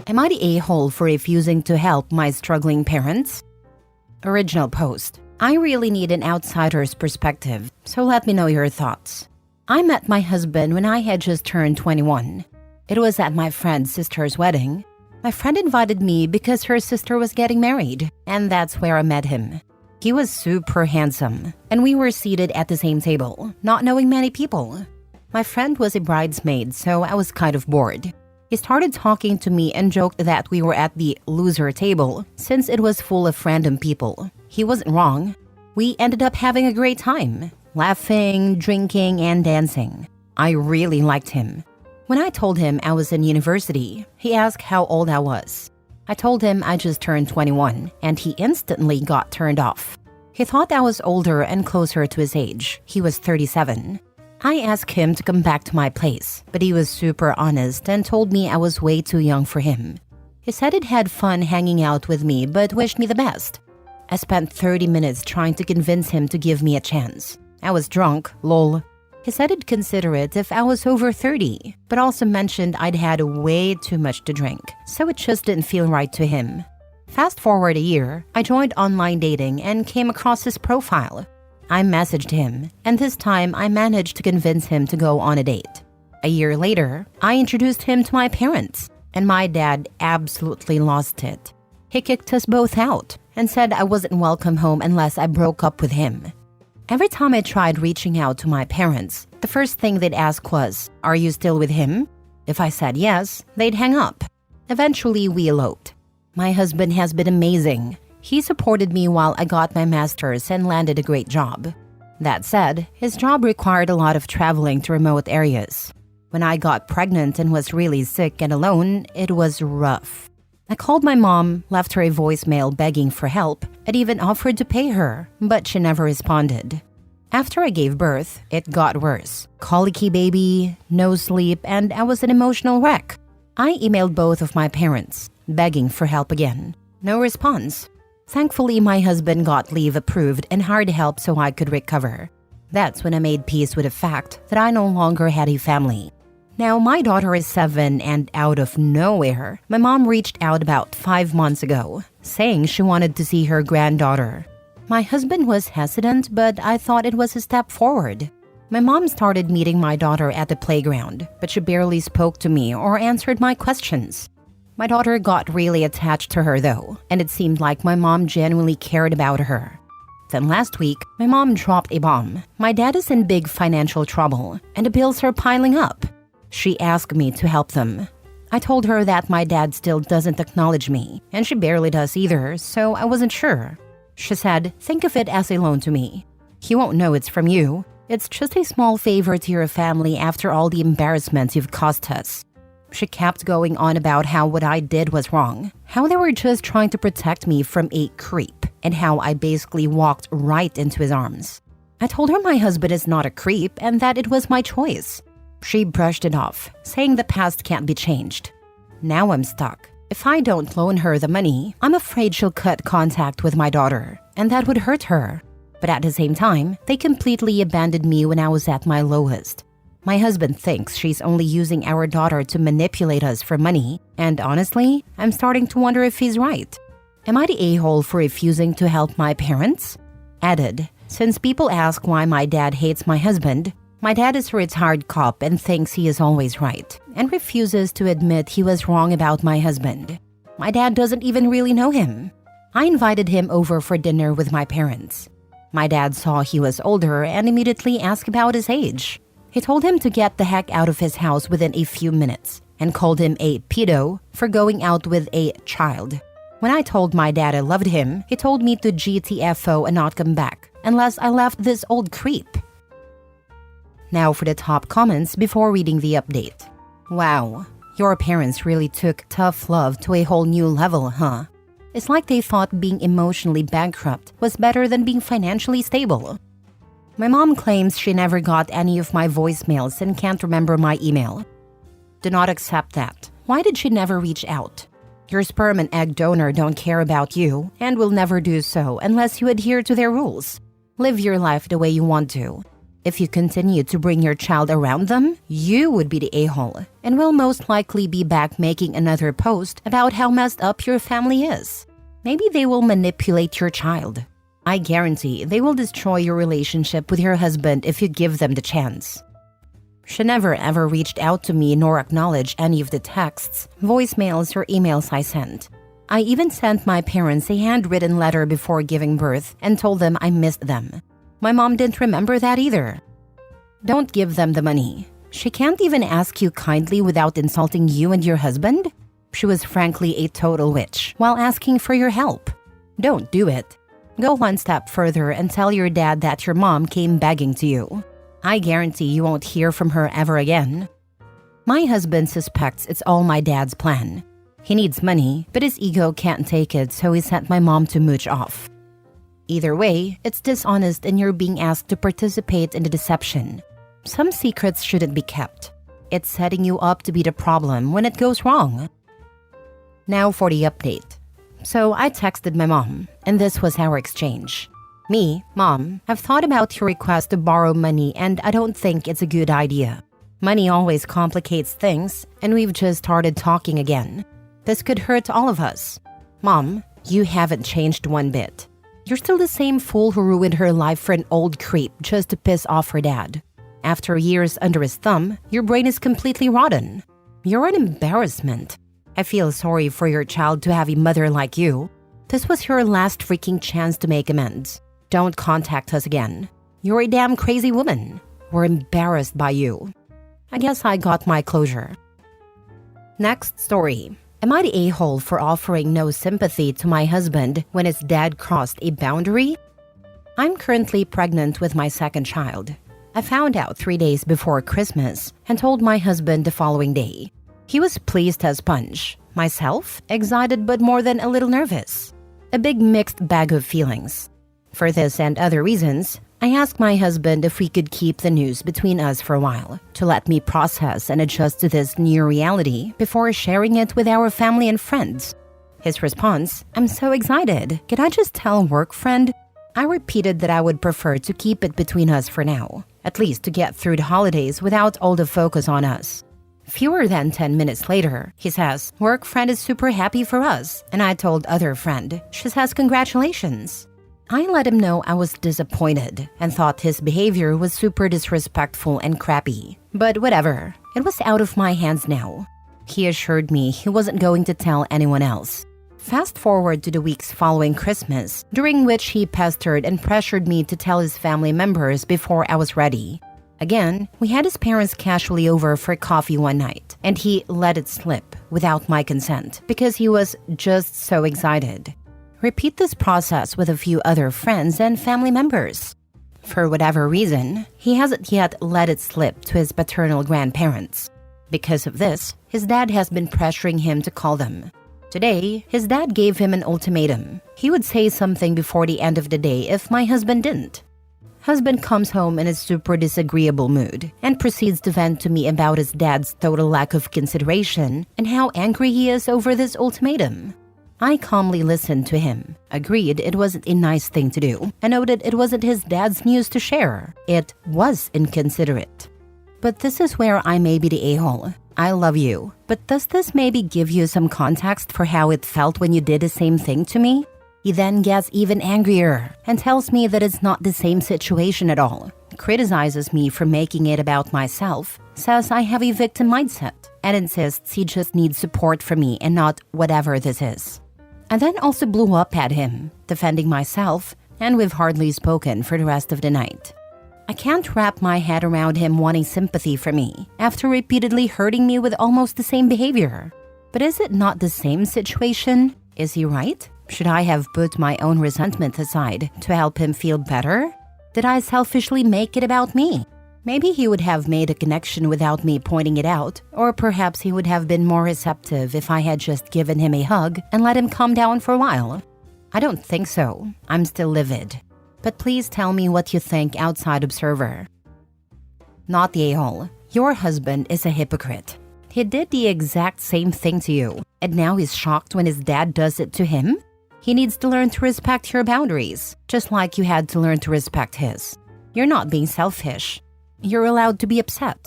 Am I the a-hole for refusing to help my struggling parents? Original post. I really need an outsider's perspective, so let me know your thoughts. I met my husband when I had just turned 21. It was at my friend's sister's wedding. My friend invited me because her sister was getting married, and that's where I met him. He was super handsome, and we were seated at the same table, not knowing many people. My friend was a bridesmaid, so I was kind of bored. He started talking to me and joked that we were at the loser table since it was full of random people. He wasn't wrong. We ended up having a great time, laughing, drinking, and dancing. I really liked him. When I told him I was in university, he asked how old I was. I told him I just turned 21, and he instantly got turned off. He thought I was older and closer to his age. He was 37. I asked him to come back to my place, but he was super honest and told me I was way too young for him. He said he'd had fun hanging out with me but wished me the best. I spent 30 minutes trying to convince him to give me a chance. I was drunk, lol. He said he'd consider it if I was over 30, but also mentioned I'd had way too much to drink, so it just didn't feel right to him. Fast forward a year, I joined online dating and came across his profile. I messaged him, and this time I managed to convince him to go on a date. A year later, I introduced him to my parents, and my dad absolutely lost it. He kicked us both out and said I wasn't welcome home unless I broke up with him. Every time I tried reaching out to my parents, the first thing they'd ask was, "Are you still with him?" If I said yes, they'd hang up. Eventually, we eloped. My husband has been amazing. He supported me while I got my master's and landed a great job. That said, his job required a lot of traveling to remote areas. When I got pregnant and was really sick and alone, it was rough. I called my mom, left her a voicemail begging for help, and even offered to pay her, but she never responded. After I gave birth, it got worse. Colicky baby, no sleep, and I was an emotional wreck. I emailed both of my parents, begging for help again. No response. Thankfully, my husband got leave approved and hired help so I could recover. That's when I made peace with the fact that I no longer had a family. Now, my daughter is 7, and out of nowhere, my mom reached out about 5 months ago, saying she wanted to see her granddaughter. My husband was hesitant, but I thought it was a step forward. My mom started meeting my daughter at the playground, but she barely spoke to me or answered my questions. My daughter got really attached to her though, and it seemed like my mom genuinely cared about her. Then last week, my mom dropped a bomb. My dad is in big financial trouble, and the bills are piling up. She asked me to help them. I told her that my dad still doesn't acknowledge me, and she barely does either, so I wasn't sure. She said, "Think of it as a loan to me. He won't know it's from you. It's just a small favor to your family after all the embarrassments you've caused us." She kept going on about how what I did was wrong, how they were just trying to protect me from a creep, and how I basically walked right into his arms. I told her my husband is not a creep and that it was my choice. She brushed it off, saying the past can't be changed. Now I'm stuck. If I don't loan her the money, I'm afraid she'll cut contact with my daughter, and that would hurt her. But at the same time, they completely abandoned me when I was at my lowest. My husband thinks she's only using our daughter to manipulate us for money, and honestly, I'm starting to wonder if he's right. Am I the a-hole for refusing to help my parents? Added, since people ask why my dad hates my husband, my dad is a retired cop and thinks he is always right, and refuses to admit he was wrong about my husband. My dad doesn't even really know him. I invited him over for dinner with my parents. My dad saw he was older and immediately asked about his age. He told him to get the heck out of his house within a few minutes and called him a pedo for going out with a child. When I told my dad I loved him, he told me to GTFO and not come back unless I left this old creep. Now for the top comments before reading the update. Wow, your parents really took tough love to a whole new level, huh? It's like they thought being emotionally bankrupt was better than being financially stable. My mom claims she never got any of my voicemails and can't remember my email. Do not accept that. Why did she never reach out? Your sperm and egg donor don't care about you and will never do so unless you adhere to their rules. Live your life the way you want to. If you continue to bring your child around them, you would be the a-hole and will most likely be back making another post about how messed up your family is. Maybe they will manipulate your child. I guarantee they will destroy your relationship with your husband if you give them the chance. She never ever reached out to me nor acknowledged any of the texts, voicemails, or emails I sent. I even sent my parents a handwritten letter before giving birth and told them I missed them. My mom didn't remember that either. Don't give them the money. She can't even ask you kindly without insulting you and your husband. She was frankly a total witch while asking for your help. Don't do it. Go one step further and tell your dad that your mom came begging to you. I guarantee you won't hear from her ever again. My husband suspects it's all my dad's plan. He needs money, but his ego can't take it, so he sent my mom to mooch off. Either way, it's dishonest and you're being asked to participate in the deception. Some secrets shouldn't be kept. It's setting you up to be the problem when it goes wrong. Now for the update. So I texted my mom, and this was our exchange. Me, Mom, I've thought about your request to borrow money and I don't think it's a good idea. Money always complicates things, and we've just started talking again. This could hurt all of us. Mom, you haven't changed one bit. You're still the same fool who ruined her life for an old creep just to piss off her dad. After years under his thumb, your brain is completely rotten. You're an embarrassment. I feel sorry for your child to have a mother like you. This was your last freaking chance to make amends. Don't contact us again. You're a damn crazy woman. We're embarrassed by you. I guess I got my closure. Next story. Am I the a-hole for offering no sympathy to my husband when his dad crossed a boundary? I'm currently pregnant with my second child. I found out 3 days before Christmas and told my husband the following day. He was pleased as punch. Myself, excited but more than a little nervous. A big mixed bag of feelings. For this and other reasons, I asked my husband if we could keep the news between us for a while to let me process and adjust to this new reality before sharing it with our family and friends. His response, "I'm so excited. Can I just tell a work friend?" I repeated that I would prefer to keep it between us for now, at least to get through the holidays without all the focus on us. Fewer than 10 minutes later, he says, "Work friend is super happy for us," and I told other friend. She says congratulations. I let him know I was disappointed and thought his behavior was super disrespectful and crappy. But whatever, it was out of my hands now. He assured me he wasn't going to tell anyone else. Fast forward to the weeks following Christmas, during which he pestered and pressured me to tell his family members before I was ready. Again, we had his parents casually over for coffee one night, and he let it slip without my consent because he was just so excited. Repeat this process with a few other friends and family members. For whatever reason, he hasn't yet let it slip to his paternal grandparents. Because of this, his dad has been pressuring him to call them. Today, his dad gave him an ultimatum. He would say something before the end of the day if my husband didn't. Husband comes home in a super disagreeable mood and proceeds to vent to me about his dad's total lack of consideration and how angry he is over this ultimatum. I calmly listened to him, agreed it wasn't a nice thing to do, and noted it wasn't his dad's news to share. It was inconsiderate. But this is where I may be the a-hole. I love you, but does this maybe give you some context for how it felt when you did the same thing to me? He then gets even angrier and tells me that it's not the same situation at all, criticizes me for making it about myself, says I have a victim mindset, and insists he just needs support from me and not whatever this is. I then also blew up at him, defending myself, and we've hardly spoken for the rest of the night. I can't wrap my head around him wanting sympathy from me after repeatedly hurting me with almost the same behavior. But is it not the same situation? Is he right? Should I have put my own resentment aside to help him feel better? Did I selfishly make it about me? Maybe he would have made a connection without me pointing it out, or perhaps he would have been more receptive if I had just given him a hug and let him calm down for a while. I don't think so. I'm still livid. But please tell me what you think, outside observer. Not the a-hole. Your husband is a hypocrite. He did the exact same thing to you, and now he's shocked when his dad does it to him? He needs to learn to respect your boundaries, just like you had to learn to respect his. You're not being selfish. You're allowed to be upset.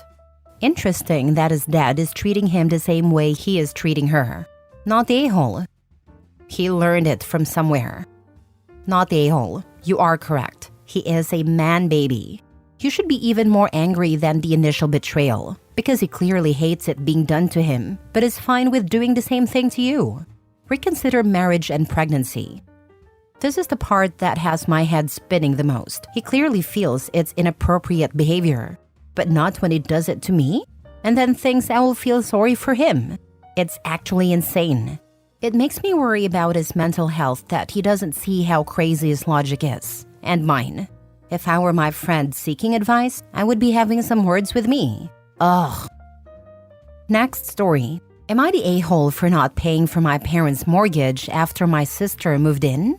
Interesting that his dad is treating him the same way he is treating her. Not the a-hole. He learned it from somewhere. Not the a-hole. You are correct. He is a man baby. You should be even more angry than the initial betrayal, because he clearly hates it being done to him, but is fine with doing the same thing to you. Reconsider marriage and pregnancy. This is the part that has my head spinning the most. He clearly feels it's inappropriate behavior, but not when he does it to me, and then thinks I will feel sorry for him. It's actually insane. It makes me worry about his mental health that he doesn't see how crazy his logic is, and mine. If I were my friend seeking advice, I would be having some words with me. Ugh. Next story. Am I the a-hole for not paying for my parents' mortgage after my sister moved in?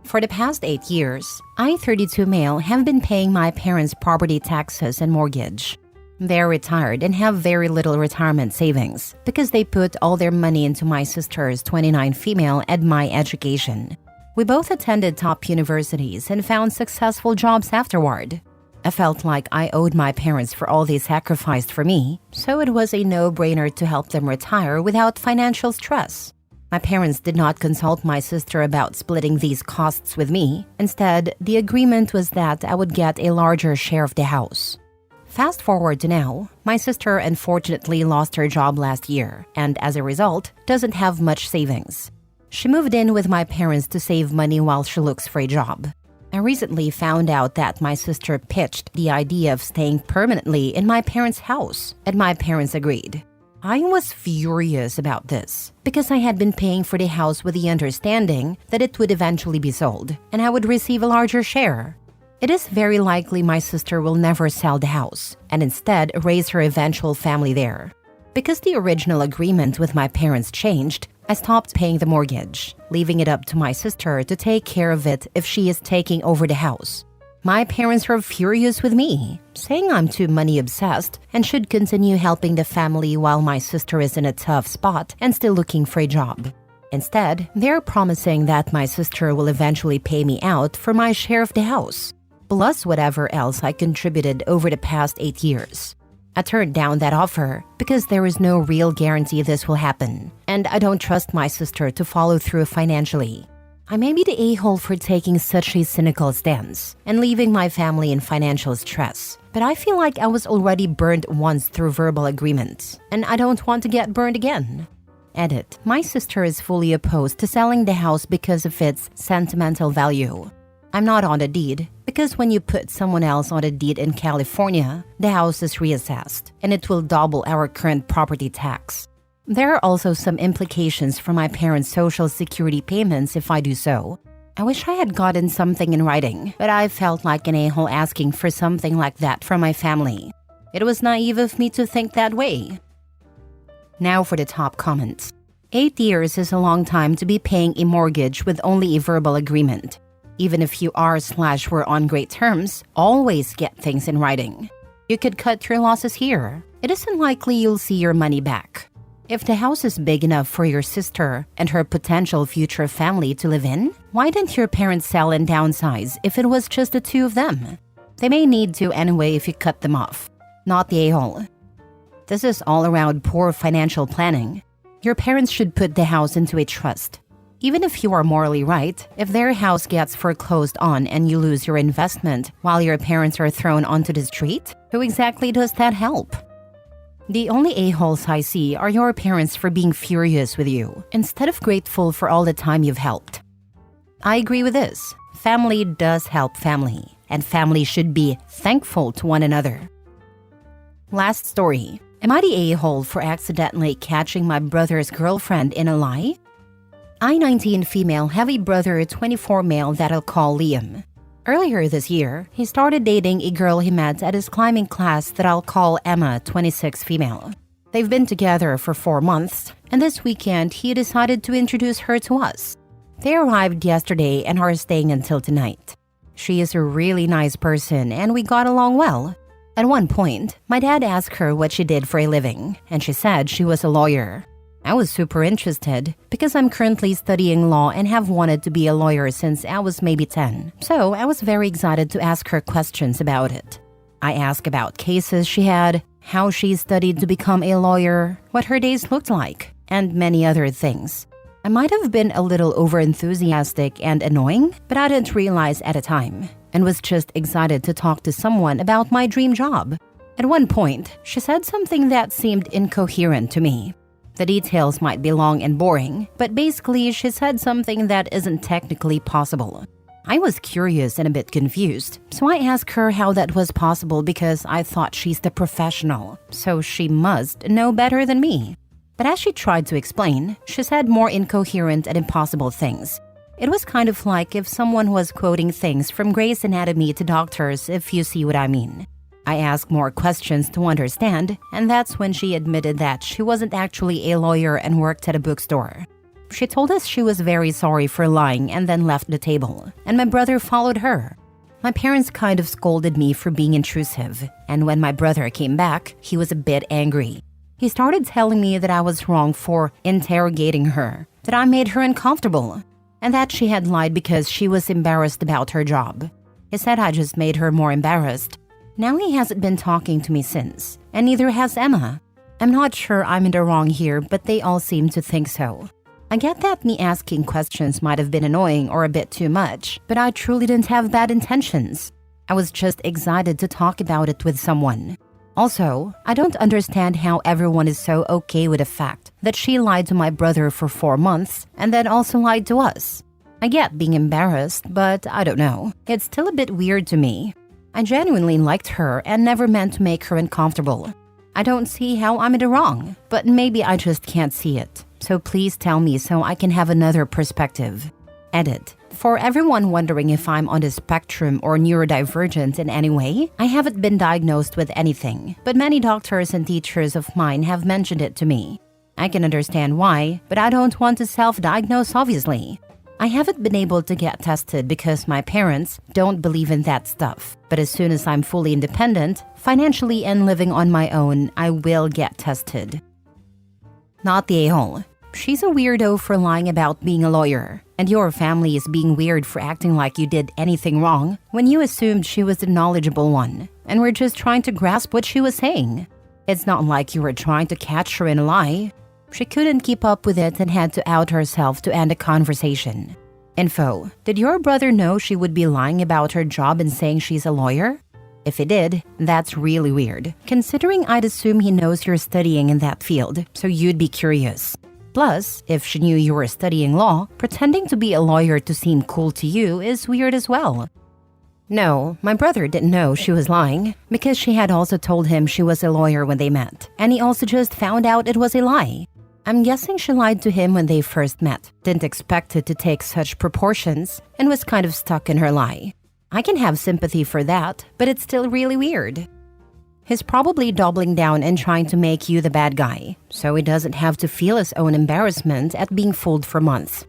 For the past 8 years, I, 32 male, have been paying my parents' property taxes and mortgage. They're retired and have very little retirement savings because they put all their money into my sister's 29 female and my education. We both attended top universities and found successful jobs afterward. I felt like I owed my parents for all they sacrificed for me, so it was a no-brainer to help them retire without financial stress. My parents did not consult my sister about splitting these costs with me. Instead, the agreement was that I would get a larger share of the house. Fast forward to now, my sister unfortunately lost her job last year and as a result, doesn't have much savings. She moved in with my parents to save money while she looks for a job. I recently found out that my sister pitched the idea of staying permanently in my parents' house, and my parents agreed. I was furious about this because I had been paying for the house with the understanding that it would eventually be sold and I would receive a larger share. It is very likely my sister will never sell the house and instead raise her eventual family there. Because the original agreement with my parents changed, I stopped paying the mortgage, leaving it up to my sister to take care of it if she is taking over the house. My parents are furious with me, saying I'm too money-obsessed and should continue helping the family while my sister is in a tough spot and still looking for a job. Instead, they're promising that my sister will eventually pay me out for my share of the house, plus whatever else I contributed over the past 8 years. I turned down that offer because there is no real guarantee this will happen, and I don't trust my sister to follow through financially. I may be the a-hole for taking such a cynical stance and leaving my family in financial stress, but I feel like I was already burned once through verbal agreements, and I don't want to get burned again. Edit. My sister is fully opposed to selling the house because of its sentimental value. I'm not on the deed because when you put someone else on a deed in California, the house is reassessed and it will double our current property tax. There are also some implications for my parents' social security payments if I do so. I wish I had gotten something in writing, but I felt like an a-hole asking for something like that from my family. It was naive of me to think that way. Now for the top comments. 8 years is a long time to be paying a mortgage with only a verbal agreement. Even if you are/were on great terms, always get things in writing. You could cut your losses here. It is unlikely you'll see your money back. If the house is big enough for your sister and her potential future family to live in, why didn't your parents sell and downsize if it was just the two of them? They may need to anyway if you cut them off. Not the a-hole. This is all around poor financial planning. Your parents should put the house into a trust. Even if you are morally right, if their house gets foreclosed on and you lose your investment while your parents are thrown onto the street, who exactly does that help? The only a-holes I see are your parents for being furious with you, instead of grateful for all the time you've helped. I agree with this. Family does help family, and family should be thankful to one another. Last story. Am I the a-hole for accidentally catching my brother's girlfriend in a lie? I, 19 female, have a brother, 24 male, that I'll call Liam. Earlier this year, he started dating a girl he met at his climbing class that I'll call Emma, 26 female. They've been together for 4 months, and this weekend he decided to introduce her to us. They arrived yesterday and are staying until tonight. She is a really nice person and we got along well. At one point, my dad asked her what she did for a living, and she said she was a lawyer. I was super interested because I'm currently studying law and have wanted to be a lawyer since I was maybe 10. So I was very excited to ask her questions about it. I asked about cases she had, how she studied to become a lawyer, what her days looked like, and many other things. I might have been a little overenthusiastic and annoying, but I didn't realize at the time, and was just excited to talk to someone about my dream job. At one point, she said something that seemed incoherent to me. The details might be long and boring, but basically she said something that isn't technically possible. I was curious and a bit confused, so I asked her how that was possible because I thought she's the professional, so she must know better than me. But as she tried to explain, she said more incoherent and impossible things. It was kind of like if someone was quoting things from Grey's Anatomy to doctors, if you see what I mean. I asked more questions to understand, and that's when she admitted that she wasn't actually a lawyer and worked at a bookstore. She told us she was very sorry for lying and then left the table, and my brother followed her. My parents kind of scolded me for being intrusive, and when my brother came back, he was a bit angry. He started telling me that I was wrong for interrogating her, that I made her uncomfortable, and that she had lied because she was embarrassed about her job. He said I just made her more embarrassed. Now he hasn't been talking to me since, and neither has Emma. I'm not sure I'm in the wrong here, but they all seem to think so. I get that me asking questions might have been annoying or a bit too much, but I truly didn't have bad intentions. I was just excited to talk about it with someone. Also, I don't understand how everyone is so okay with the fact that she lied to my brother for 4 months and then also lied to us. I get being embarrassed, but I don't know. It's still a bit weird to me. I genuinely liked her and never meant to make her uncomfortable. I don't see how I'm in the wrong, but maybe I just can't see it. So please tell me so I can have another perspective. Edit. For everyone wondering if I'm on the spectrum or neurodivergent in any way, I haven't been diagnosed with anything, but many doctors and teachers of mine have mentioned it to me. I can understand why, but I don't want to self-diagnose obviously. I haven't been able to get tested because my parents don't believe in that stuff. But as soon as I'm fully independent, financially and living on my own, I will get tested. Not the a-hole. She's a weirdo for lying about being a lawyer, and your family is being weird for acting like you did anything wrong when you assumed she was the knowledgeable one, and were just trying to grasp what she was saying. It's not like you were trying to catch her in a lie. She couldn't keep up with it and had to out herself to end the conversation. Info. Did your brother know she would be lying about her job and saying she's a lawyer? If he did, that's really weird, considering I'd assume he knows you're studying in that field, so you'd be curious. Plus, if she knew you were studying law, pretending to be a lawyer to seem cool to you is weird as well. No, my brother didn't know she was lying, because she had also told him she was a lawyer when they met, and he also just found out it was a lie. I'm guessing she lied to him when they first met, didn't expect it to take such proportions, and was kind of stuck in her lie. I can have sympathy for that, but it's still really weird. He's probably doubling down and trying to make you the bad guy, so he doesn't have to feel his own embarrassment at being fooled for months.